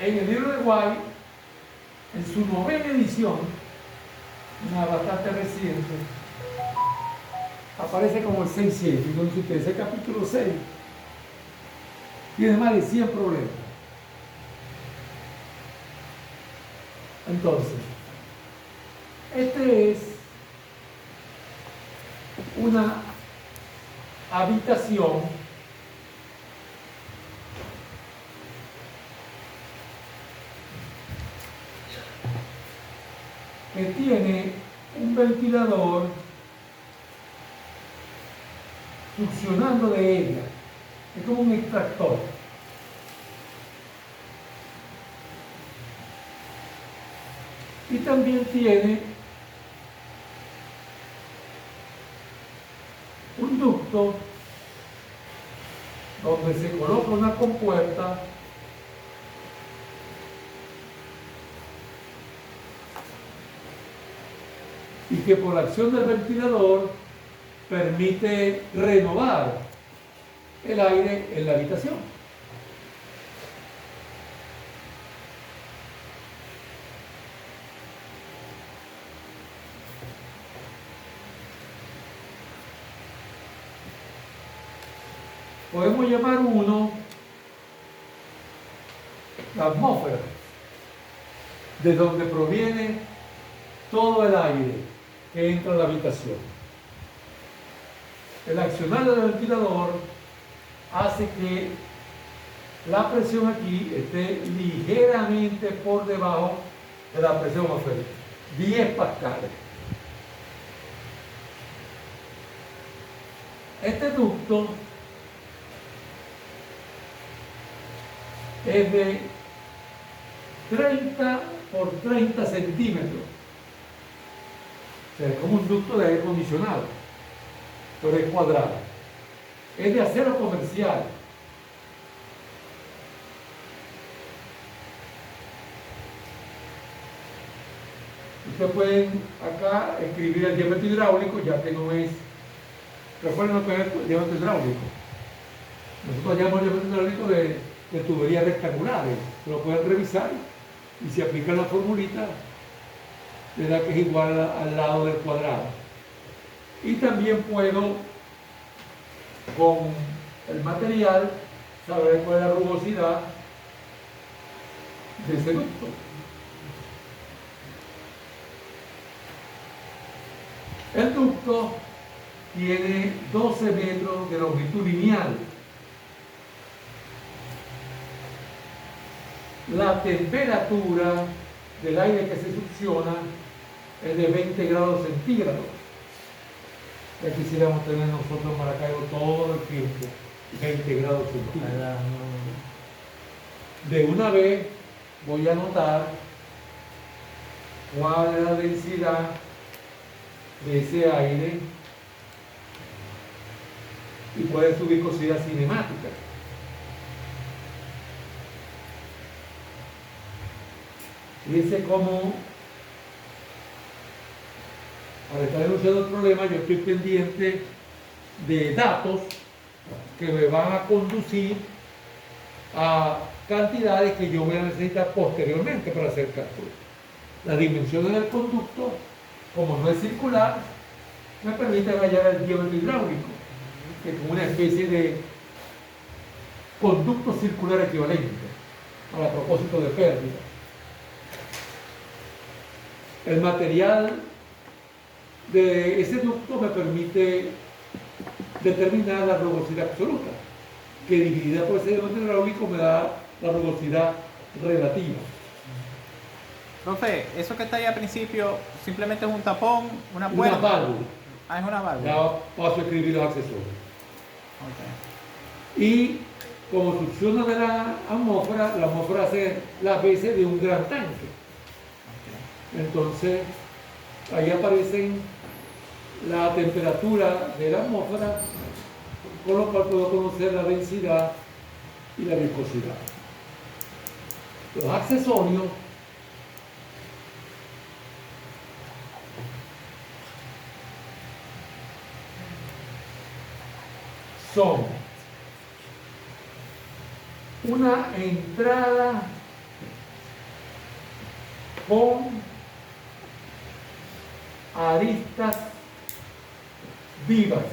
en el libro de White, en su 9ª edición, una bastante reciente, aparece como el 6.7, y donde usted, ese capítulo 6 tiene más de 100 problemas. Entonces, este es una habitación que tiene un ventilador succionando de ella. Es como un extractor. Y también tiene un ducto donde se coloca una compuerta y que por la acción del ventilador permite renovar el aire en la habitación. Podemos llamar uno la atmósfera, de donde proviene todo el aire que entra a la habitación. El accionar del ventilador hace que la presión aquí esté ligeramente por debajo de la presión atmosférica, 10 pascales. Este ducto es de 30 por 30 centímetros. O sea, es como un ducto de aire acondicionado, pero es cuadrado. Es de acero comercial. Ustedes pueden acá escribir el diámetro hidráulico, ya que no es. Recuerden lo que es el diámetro hidráulico. Nosotros llamamos el diámetro hidráulico de tuberías rectangulares. Lo pueden revisar y si aplican la formulita, le da que es igual al lado del cuadrado. Y también puedo, con el material, saber cuál es la rugosidad de ese ducto. El ducto tiene 12 metros de longitud lineal. La temperatura del aire que se succiona es de 20 grados centígrados. Ya quisiéramos tener nosotros en Maracaibo todo el tiempo 20 grados centígrados. De una vez voy a anotar cuál es la densidad de ese aire y cuál es su viscosidad cinemática. Fíjense cómo, al estar denunciando el problema, yo estoy pendiente de datos que me van a conducir a cantidades que yo voy a necesitar posteriormente para hacer cálculos. Las dimensiones del conducto, como no es circular, me permite hallar el diámetro hidráulico, que es como una especie de conducto circular equivalente, a propósito de pérdida. El material de ese ducto me permite determinar la rugosidad absoluta, que dividida por ese diámetro hidráulico me da la rugosidad relativa. Profe, eso que está ahí al principio simplemente es un tapón, una puerta. Una válvula. Ah, es una válvula. Ya paso a escribir los accesorios. Okay. Y como succiona de la atmósfera hace las veces de un gran tanque. Okay. Entonces, ahí aparecen la temperatura de la atmósfera, con lo cual puedo conocer la densidad y la viscosidad. Los accesorios son una entrada con aristas vivas.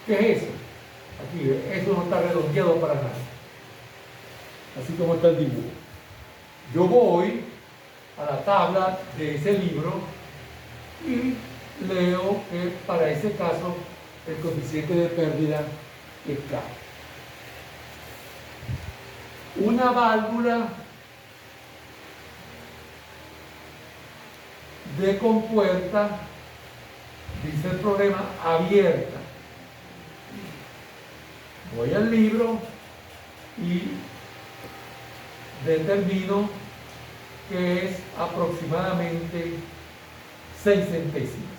¿Qué es eso? Aquí, eso no está redondeado para nada. Así como está el dibujo. Yo voy a la tabla de ese libro y leo que para ese caso el coeficiente de pérdida es K. Una válvula de compuerta, dice el problema, abierta. Voy al libro y determino que es aproximadamente 6 centésimas.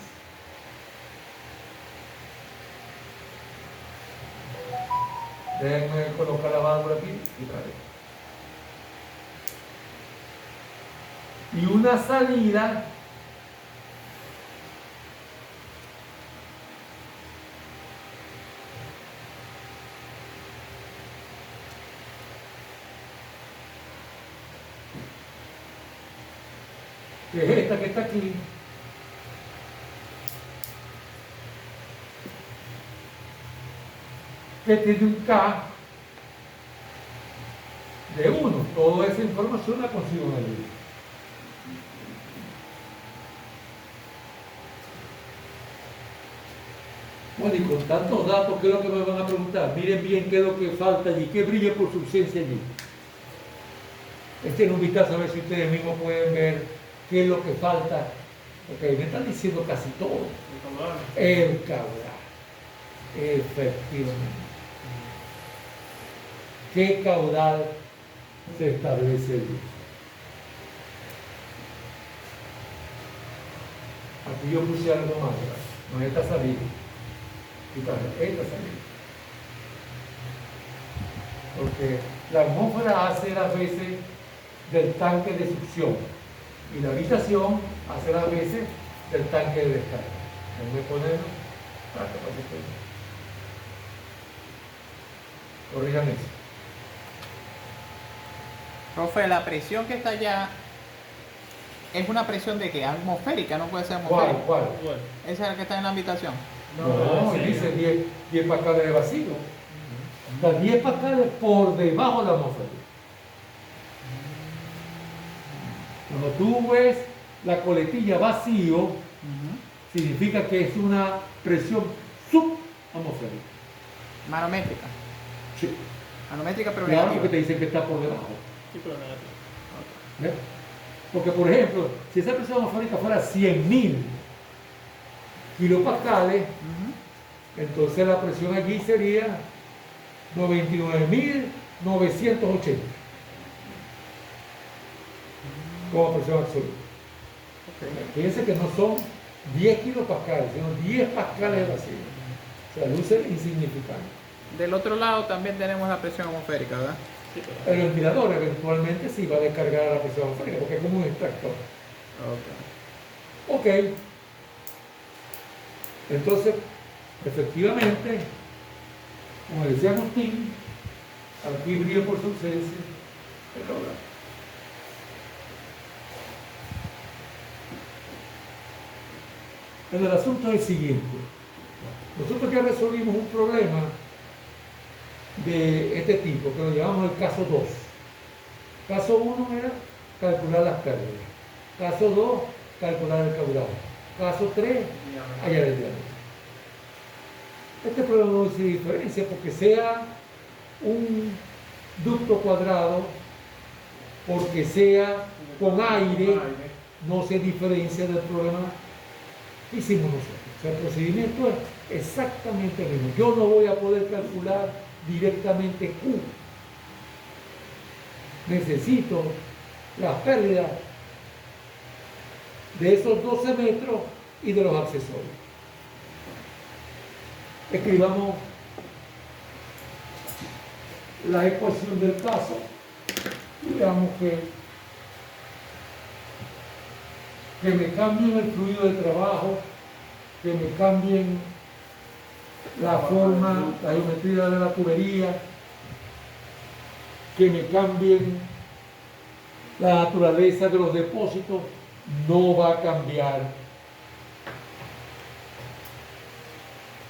Déjenme colocar la válvula aquí y traer. Y una salida que es esta que está aquí, que tiene un K de 1. Toda esa información la consigo en el libro. Bueno, y con tantos datos, ¿qué es lo que me van a preguntar? Miren bien qué es lo que falta allí, qué brilla por su ausencia allí. Echen un vistazo a ver si ustedes mismos pueden ver qué es lo que falta. Porque me están diciendo casi todo. El caudal. Efectivamente. ¿Qué caudal se establece allí? Aquí yo puse algo más, ¿verdad? No, esta salida. Esta salida. Porque la atmósfera hace las veces del tanque de succión y la habitación hace las veces del tanque de descarga. Déjenme ponerlo. Corrijan eso. Profe, la presión que está allá es una presión de que atmosférica, no puede ser ¿Cuál? atmosférica. ¿Cuál? Esa es la que está en la habitación. No, dice 10 pascales de vacío. Está 10 pascales por debajo de la atmósfera. Cuando tú ves la coletilla vacío, significa que es una presión subatmosférica. Manométrica. Sí. Manométrica, pero Claro, negativa. porque te dicen que está por debajo. Sí, pero negativo. ¿Ves? Porque, por ejemplo, si esa presión atmosférica fuera 100.000 kilopascales, entonces la presión allí sería 99.980 como presión absoluta. Fíjense que no son 10 kilopascales, sino 10 pascales de vacío. O sea, luce insignificante. Del otro lado también tenemos la presión atmosférica, ¿verdad? Sí, pero El ventilador eventualmente sí va a descargar la presión atmosférica porque es como un extractor. Ok. Entonces, efectivamente, como decía Agustín, aquí brilla por su ausencia el caudal. El asunto es el siguiente. Nosotros ya resolvimos un problema de este tipo, que lo llamamos el caso 2. Caso 1 era calcular las pérdidas. Caso 2, calcular el caudal. Caso 3, hallar el diámetro. Este problema no se diferencia porque sea un ducto cuadrado, porque sea con aire, no se diferencia del problema que hicimos nosotros. O sea, el procedimiento es exactamente el mismo. Yo no voy a poder calcular directamente Q. Necesito las pérdidas de esos 12 metros y de los accesorios. Escribamos la ecuación del caso. Digamos que me cambien el fluido de trabajo, que me cambien la forma, la geometría de la tubería, que me cambien la naturaleza de los depósitos no va a cambiar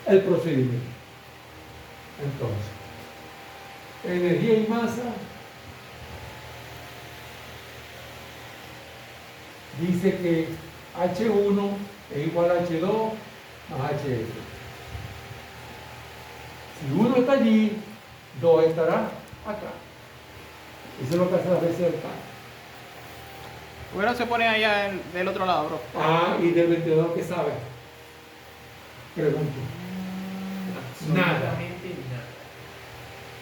el procedimiento. Entonces, energía y masa dice que H1 es igual a H2 más HF. Si uno está allí, 2 estará acá. Eso es lo que hace la veces del cambio. ¿Por qué no se pone allá del otro lado, bro? Ah, y del ventilador, ¿qué sabe? Pregunto. Nada. Absolutamente nada.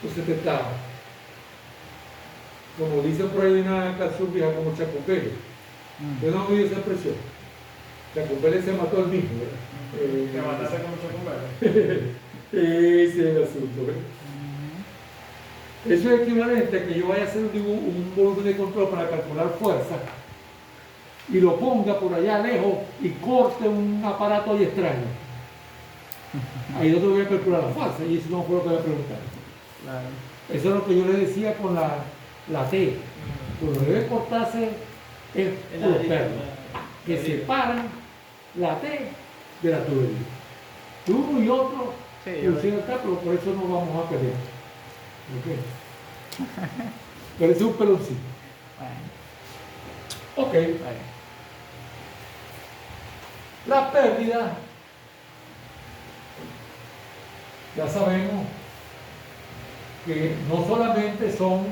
Entonces te está, como dicen por ahí una canción vieja, como Chacopele. Yo no me dio esa expresión. Chacopele se mató el mismo, ¿verdad? Te mataste con chocolate. Ese es el asunto, ¿verdad? Eso es equivalente a que yo vaya a hacer un volumen de control para calcular fuerza y lo ponga por allá lejos y corte un aparato ahí extraño. Ahí no te voy a calcular la fuerza y eso no fue lo que voy a preguntar. Claro. Eso es lo que yo le decía con la T. Cuando debe cortarse es por los pernos, que separan la T de la tubería. Uno y otro, Sí, inclusive acá, pero por eso no vamos a pelear. ¿Ok? Parece un peloncito. Bueno, Ok. vale. La pérdida, ya sabemos que no solamente son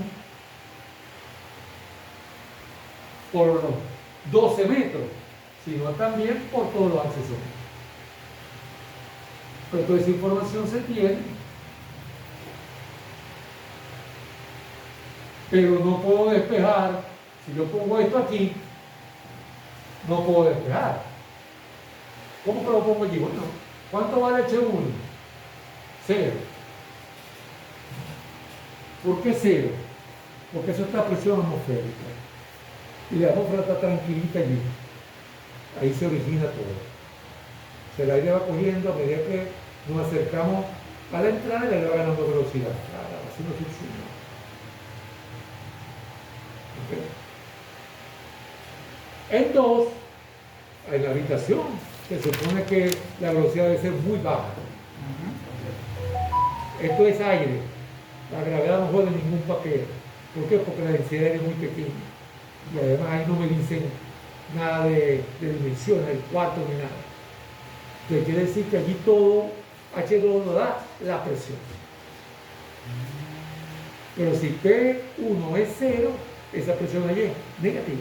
por los 12 metros, sino también por todos los accesorios. Pero toda esa información se tiene, pero no puedo despejar. Si yo pongo esto aquí, no puedo despejar. ¿Cómo que lo pongo allí? Bueno, ¿cuánto vale H1? 0. ¿Por qué 0? Porque eso está a presión atmosférica. Y la atmósfera está tranquilita allí. Ahí se origina todo. El aire va cogiendo a medida que nos acercamos a la entrada y el aire va ganando velocidad. Claro, así no funciona. ¿Okay? En 2, en la habitación, se supone que la velocidad debe ser muy baja. Esto es aire. La gravedad no juega ningún papel. ¿Por qué? Porque la densidad es muy pequeña. Y además ahí no me dicen nada de dimensiones, el cuarto ni nada. Entonces quiere decir que allí todo H2 nos da la presión. Pero si P1 es 0, esa presión allí es negativa.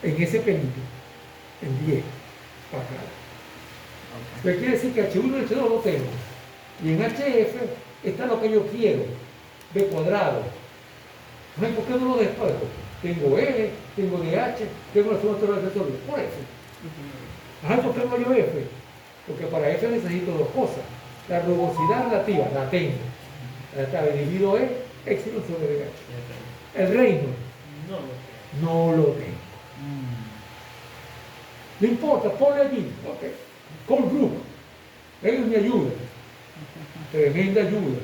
En ese penito, en 10, para acá. Entonces quiere decir que H1 y H2 lo tengo. Y en HF está lo que yo quiero, B cuadrado. No, ¿por qué no lo despejo? Tengo E, tengo DH, tengo la suma de los accesorios. Por eso. ¿Por qué no yo F? Porque para F necesito dos cosas. La rugosidad relativa, la tengo. La dividido E, epsilon sobre DH. El reino, no lo tengo. No importa, ponle allí. Okay. Con Brook. Ellos me ayudan. Tremenda ayuda.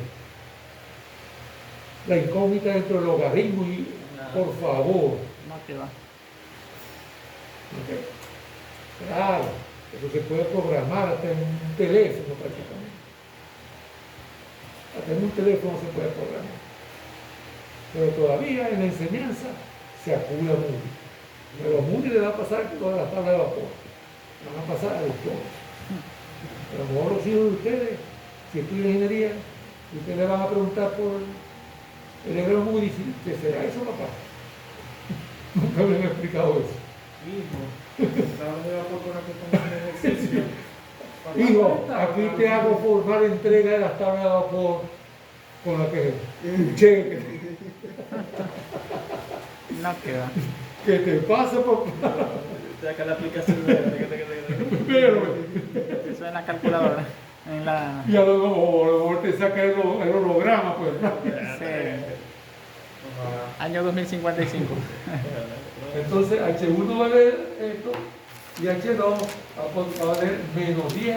La incógnita dentro del logaritmo y por favor. No te va. Okay. Claro, eso se puede programar hasta en un teléfono prácticamente. Hasta en un teléfono se puede programar. Pero todavía en la enseñanza se acude a Moody. Pero a Moody le va a pasar todas las tablas de vapor. Van a pasar a electrones. Pero a lo mejor los hijos de ustedes, si estudian ingeniería, ustedes le van a preguntar por el hebreo Moody y dicen, ¿qué será eso, papá? Nunca me han explicado eso. Hijo, aquí te hago formar entrega de las tablas de vapor con la que cheque. No queda. ¿Qué te pasa, papá? Saca la aplicación. Pero, Eso es la calculadora. En la... y a lo mejor te saca el holograma, pues. Sí. Año 2055. Entonces, H1 va a valer esto y H2 va a valer menos 10.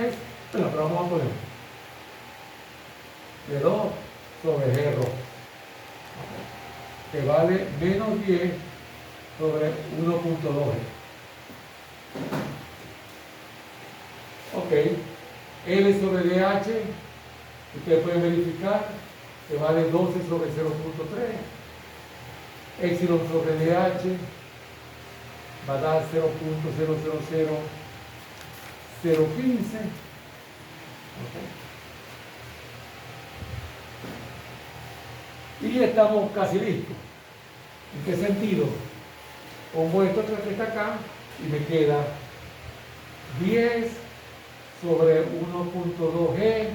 Bueno, pero vamos a poner P2 sobre G rho. que vale menos 10 sobre 1.2G. Ok, L sobre DH, ustedes pueden verificar que vale 12 sobre 0.3. Epsilon sobre DH va a dar 0.000015. Y estamos casi listos. ¿En qué sentido? Pongo esto que está acá y me queda 10 sobre 1.2G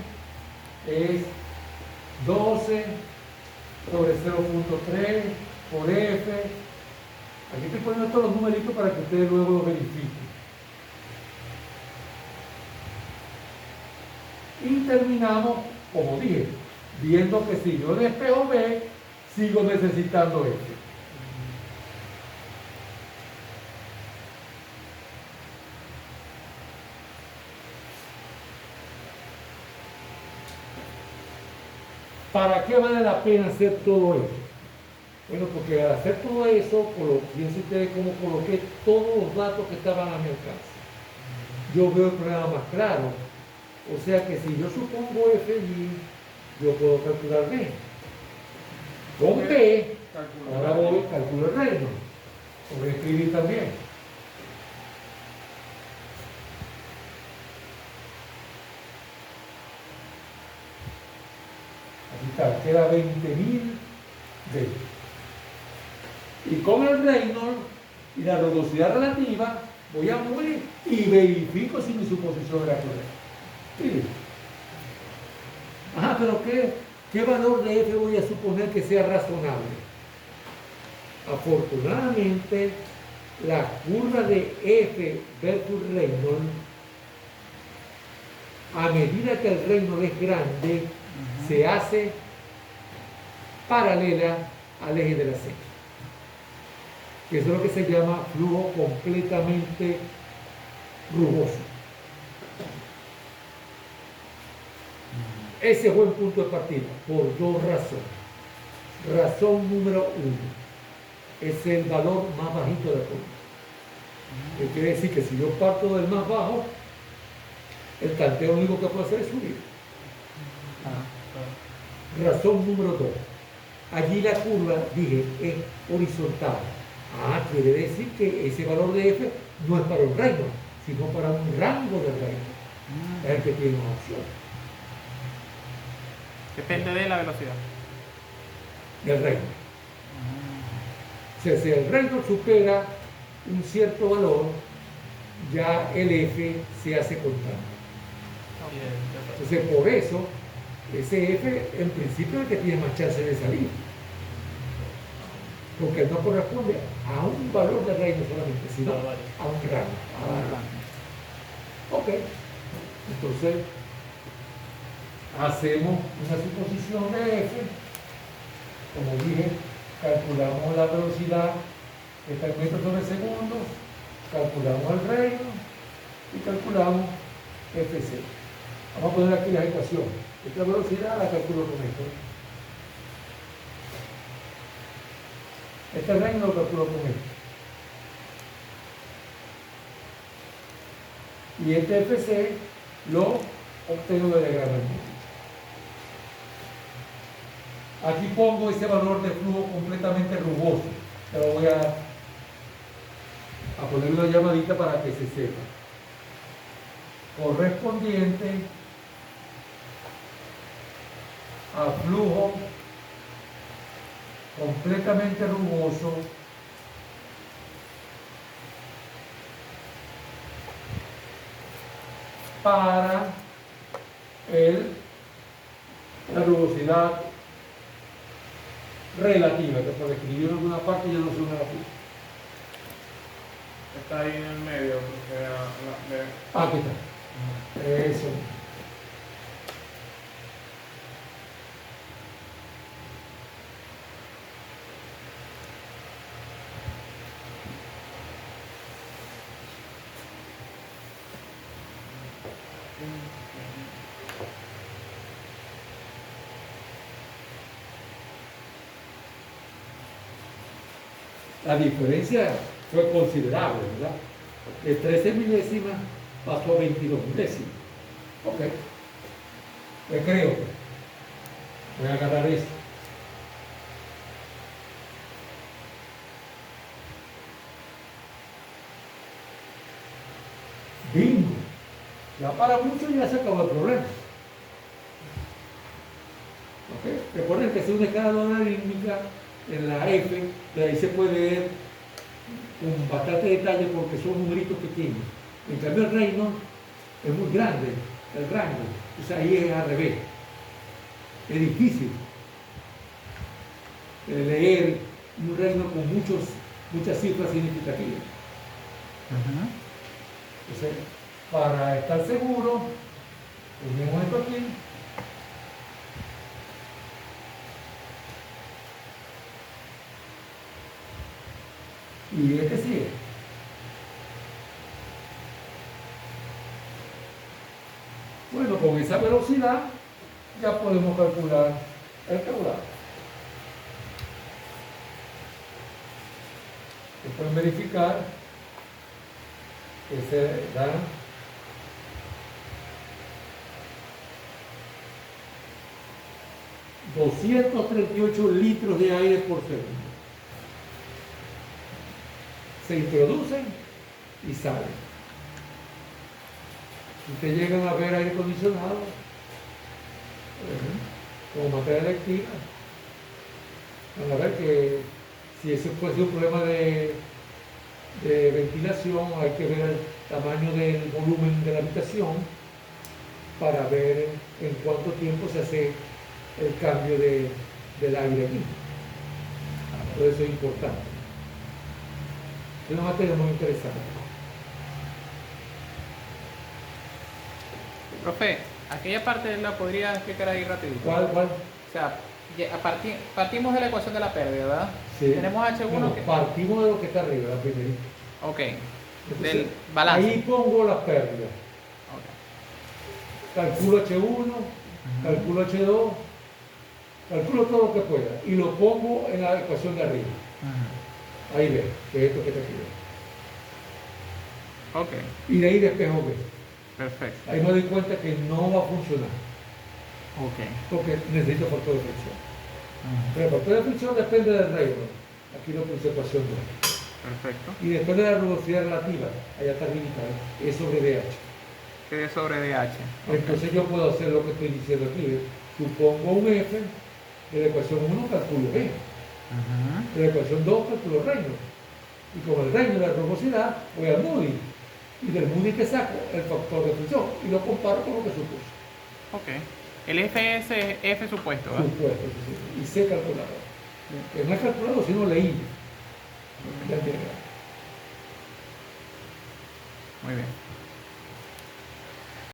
es 12 sobre 0.3 por F. Aquí estoy poniendo todos los numeritos para que ustedes luego lo verifiquen. Y terminamos, como dije, viendo que si yo despejo B, sigo necesitando F. ¿Para qué vale la pena hacer todo eso? Bueno, porque al hacer todo eso, fíjense ustedes cómo coloqué todos los datos que estaban a mi alcance. Yo veo el problema más claro. O sea que si yo supongo F allí, yo puedo calcular B. Con B, ahora voy, calculo el reino. Lo voy a escribir también. Aquí está, queda 20.000 B. Y con el Reynolds y la rugosidad relativa, voy a mover y verifico si mi suposición era correcta. Miren. Ajá, pero ¿qué valor de F voy a suponer que sea razonable? Afortunadamente, la curva de F versus Reynolds, a medida que el Reynolds es grande, se hace paralela al eje de la secta. Que eso es lo que se llama flujo completamente rugoso. Ese es buen punto de partida, por dos razones. Razón número uno, es el valor más bajito de la curva. Que quiere decir que si yo parto del más bajo, el tanteo único que puedo hacer es subir. Razón número dos, allí la curva, dije, es horizontal. Quiere decir que ese valor de F no es para un reino, sino para un rango de reino. Es el que tiene una opción. Depende de la velocidad. Del reino. O sea, si el reino supera un cierto valor, ya el F se hace constante. Entonces, por eso, ese F en principio es el que tiene más chance de salir. Porque no corresponde a un valor de reino solamente, sino a un rango. Ok. Entonces, hacemos una suposición de F. Como dije, calculamos la velocidad que está en metros sobre segundo, calculamos el reino y calculamos Fc. Vamos a poner aquí las ecuaciones. Esta velocidad la calculo con esto. Este reino lo calculo con esto. Y este Fc lo obtengo del diagrama del mundo. Aquí pongo ese valor de flujo completamente rugoso. Te lo voy a poner una llamadita para que se sepa. Correspondiente a flujo completamente rugoso para la rugosidad relativa, que por escribir en alguna parte yo no sé una relativa. Está ahí en el medio, porque Aquí está. Eso. La diferencia fue considerable, ¿verdad? De 13 milésimas pasó a 22 milésimas. Ok. Le creo. Voy a agarrar esto. Bingo. Ya para muchos ya se acabó el problema. ¿Ok? Recuerden que es una escala logarítmica en la F, de ahí se puede ver con bastante detalle porque son numeritos pequeños. En cambio el reino es muy grande, el rango. Entonces ahí es al revés. Es difícil leer un reino con muchas cifras significativas. Ujú. Entonces, para estar seguro, ponemos esto aquí. Y este sigue. Bueno, con esa velocidad ya podemos calcular el caudal. Se pueden verificar que se dan 238 litros de aire por segundo. Se introducen y salen. Si ustedes llegan a ver aire acondicionado, como materia electiva, van a ver que si ese fuese un problema de ventilación, hay que ver el tamaño del volumen de la habitación para ver en cuánto tiempo se hace el cambio del aire aquí. Por eso es importante. Es una materia muy interesante. Profe, aquella parte la podría explicar ahí rapidito. ¿Cuál? O sea, partimos de la ecuación de la pérdida, ¿verdad? Sí. Tenemos H1 Bueno, que... partimos de lo que está arriba, la primerita. Ok, Entonces, del balance. ahí pongo las pérdidas. Ok. Calculo H1, calculo H2, calculo todo lo que pueda y lo pongo en la ecuación de arriba. Ujú. Ahí ve, que es esto que está aquí. Ok, Y de ahí despejo B. perfecto. Ahí me doy cuenta que no va a funcionar Ok. porque necesito factor de fricción. Ujú. Pero el factor de fricción depende del reino. Aquí lo puse ecuación 2. Perfecto. Y después de la rugosidad relativa, allá está limitado, es sobre DH. T sobre DH. Ok. Entonces yo puedo hacer lo que estoy diciendo aquí. ¿Ves? Supongo un F, de la ecuación 1 calculo B, Ujú. de la ecuación 2 calculo reino. Y con el reino de la rugosidad voy al Moody. Y del Moody que saco el factor de fricción y lo comparo con lo que supuse. Ok. El F es F supuesto, ¿verdad? Supuesto, sí, sí. Y sé calculado. Que no es calculado, sino leí. Ya entiendo. Muy bien.